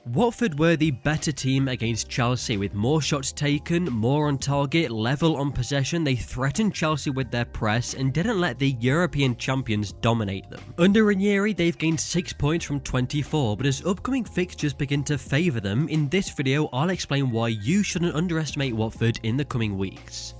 Watford were the better team against Chelsea with more shots taken, more on target, level on possession. They threatened Chelsea with their press and didn't let the European champions dominate them. Under Ranieri, they've gained 6 points from 24, but as upcoming fixtures begin to favour them, in this video I'll explain why you shouldn't underestimate Watford in the coming weeks.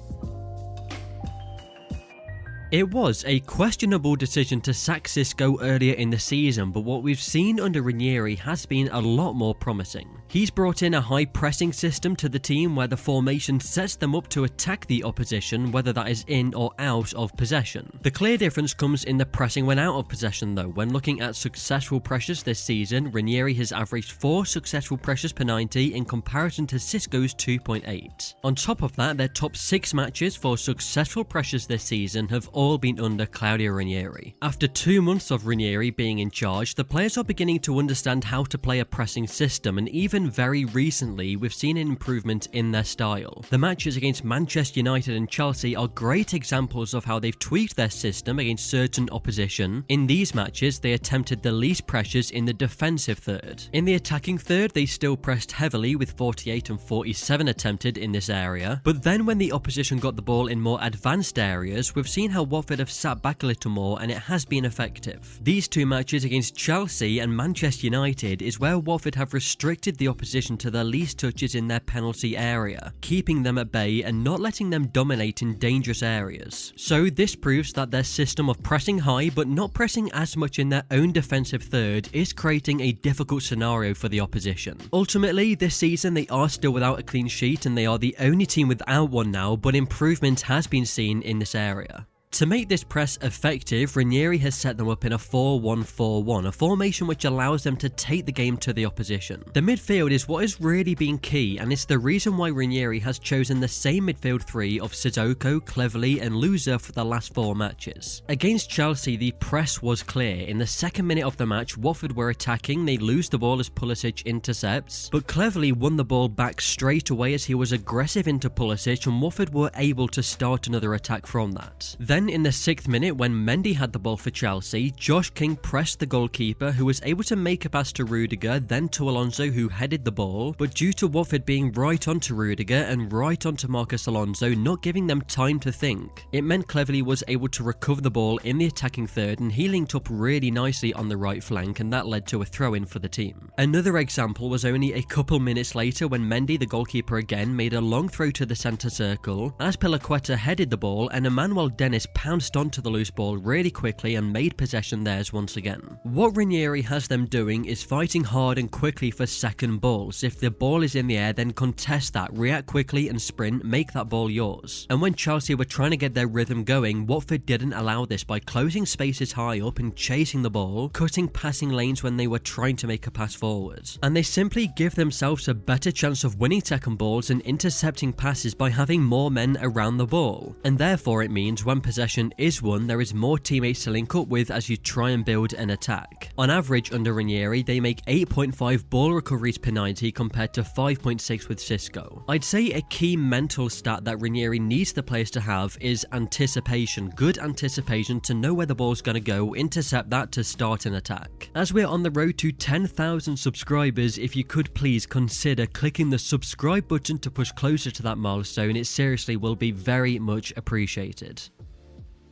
It was a questionable decision to sack Xisco earlier in the season, but what we've seen under Ranieri has been a lot more promising. He's brought in a high pressing system to the team where the formation sets them up to attack the opposition, whether that is in or out of possession. The clear difference comes in the pressing when out of possession though. When looking at successful pressures this season, Ranieri has averaged 4 successful pressures per 90 in comparison to Xisco's 2.8. On top of that, their top 6 matches for successful pressures this season have all been under Claudio Ranieri. After 2 months of Ranieri being in charge, the players are beginning to understand how to play a pressing system, and even very recently we've seen an improvement in their style. The matches against Manchester United and Chelsea are great examples of how they've tweaked their system against certain opposition. In these matches they attempted the least pressures in the defensive third. In the attacking third they still pressed heavily with 48 and 47 attempted in this area, but then when the opposition got the ball in more advanced areas, we've seen how Watford have sat back a little more and it has been effective. These 2 matches against Chelsea and Manchester United is where Watford have restricted the opposition to the least touches in their penalty area, keeping them at bay and not letting them dominate in dangerous areas. So this proves that their system of pressing high but not pressing as much in their own defensive third is creating a difficult scenario for the opposition. Ultimately, this season they are still without a clean sheet and they are the only team without one now, but improvement has been seen in this area. To make this press effective, Ranieri has set them up in a 4-1-4-1, a formation which allows them to take the game to the opposition. The midfield is what has really been key, and it's the reason why Ranieri has chosen the same midfield 3 of Sissoko, Cleverley and Louza for the last 4 matches. Against Chelsea, the press was clear. In the 2nd minute of the match, Watford were attacking, they lose the ball as Pulisic intercepts, but Cleverley won the ball back straight away as he was aggressive into Pulisic, and Watford were able to start another attack from that. Then in the 6th minute, when Mendy had the ball for Chelsea, Josh King pressed the goalkeeper, who was able to make a pass to Rudiger, then to Alonso, who headed the ball, but due to Watford being right onto Rudiger and right onto Marcos Alonso, not giving them time to think, it meant Cleverley was able to recover the ball in the attacking third, and he linked up really nicely on the right flank, and that led to a throw-in for the team. Another example was only a couple minutes later when Mendy, the goalkeeper again, made a long throw to the centre circle, as Azpilicueta headed the ball, and Emmanuel Dennis pounced onto the loose ball really quickly and made possession theirs once again. What Ranieri has them doing is fighting hard and quickly for second balls. If the ball is in the air, then contest that, react quickly and sprint, make that ball yours. And when Chelsea were trying to get their rhythm going, Watford didn't allow this by closing spaces high up and chasing the ball, cutting passing lanes when they were trying to make a pass forward. And they simply give themselves a better chance of winning second balls and intercepting passes by having more men around the ball. And therefore it means when possession is won, there is more teammates to link up with as you try and build an attack. On average under Ranieri, they make 8.5 ball recoveries per 90 compared to 5.6 with Xisco. I'd say a key mental stat that Ranieri needs the players to have is anticipation, good anticipation to know where the ball's going to go, intercept that to start an attack. As we're on the road to 10,000 subscribers, if you could please consider clicking the subscribe button to push closer to that milestone, it seriously will be very much appreciated.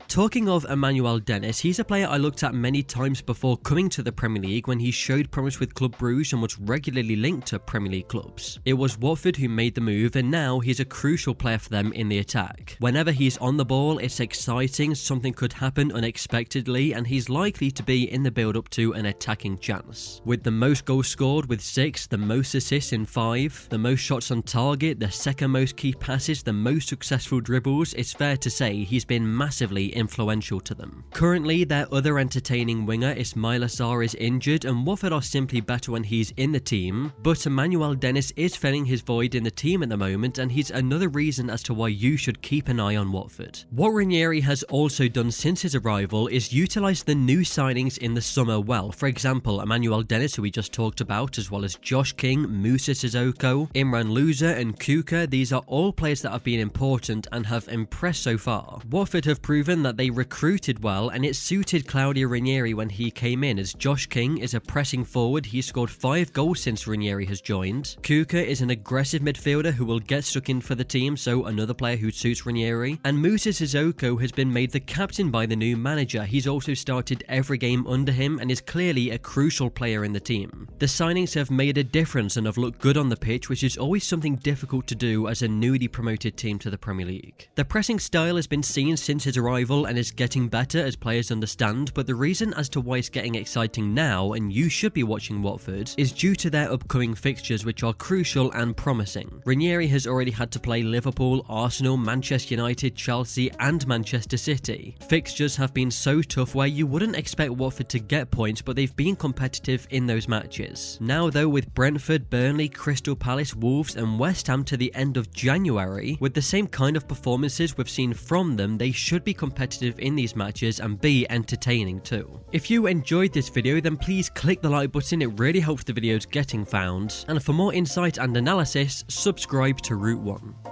Talking of Emmanuel Dennis, he's a player I looked at many times before coming to the Premier League when he showed promise with Club Brugge and was regularly linked to Premier League clubs. It was Watford who made the move, and now he's a crucial player for them in the attack. Whenever he's on the ball, it's exciting, something could happen unexpectedly, and he's likely to be in the build-up to an attacking chance. With the most goals scored with 6, the most assists in 5, the most shots on target, the second most key passes, the most successful dribbles, it's fair to say he's been massively influential to them. Currently, their other entertaining winger Ismaila Sarr is injured, and Watford are simply better when he's in the team, but Emmanuel Dennis is filling his void in the team at the moment, and he's another reason as to why you should keep an eye on Watford. What Ranieri has also done since his arrival is utilise the new signings in the summer well. For example, Emmanuel Dennis, who we just talked about, as well as Josh King, Moussa Sissoko, Imran Louza and Kuka. These are all players that have been important and have impressed so far. Watford have proven that that they recruited well, and it suited Claudio Ranieri when he came in, as Josh King is a pressing forward. He scored 5 goals since Ranieri has joined. Kuka is an aggressive midfielder who will get stuck in for the team, so another player who suits Ranieri. And Musa Sissoko has been made the captain by the new manager. He's also started every game under him and is clearly a crucial player in the team. The signings have made a difference and have looked good on the pitch, which is always something difficult to do as a newly promoted team to the Premier League. The pressing style has been seen since his arrival and is getting better as players understand, but the reason as to why it's getting exciting now, and you should be watching Watford, is due to their upcoming fixtures, which are crucial and promising. Ranieri has already had to play Liverpool, Arsenal, Manchester United, Chelsea and Manchester City. Fixtures have been so tough where you wouldn't expect Watford to get points, but they've been competitive in those matches. Now though, with Brentford, Burnley, Crystal Palace, Wolves and West Ham to the end of January, with the same kind of performances we've seen from them, they should be competitive in these matches and be entertaining too. If you enjoyed this video, then please click the like button, it really helps the videos getting found, and for more insight and analysis, subscribe to Route 1.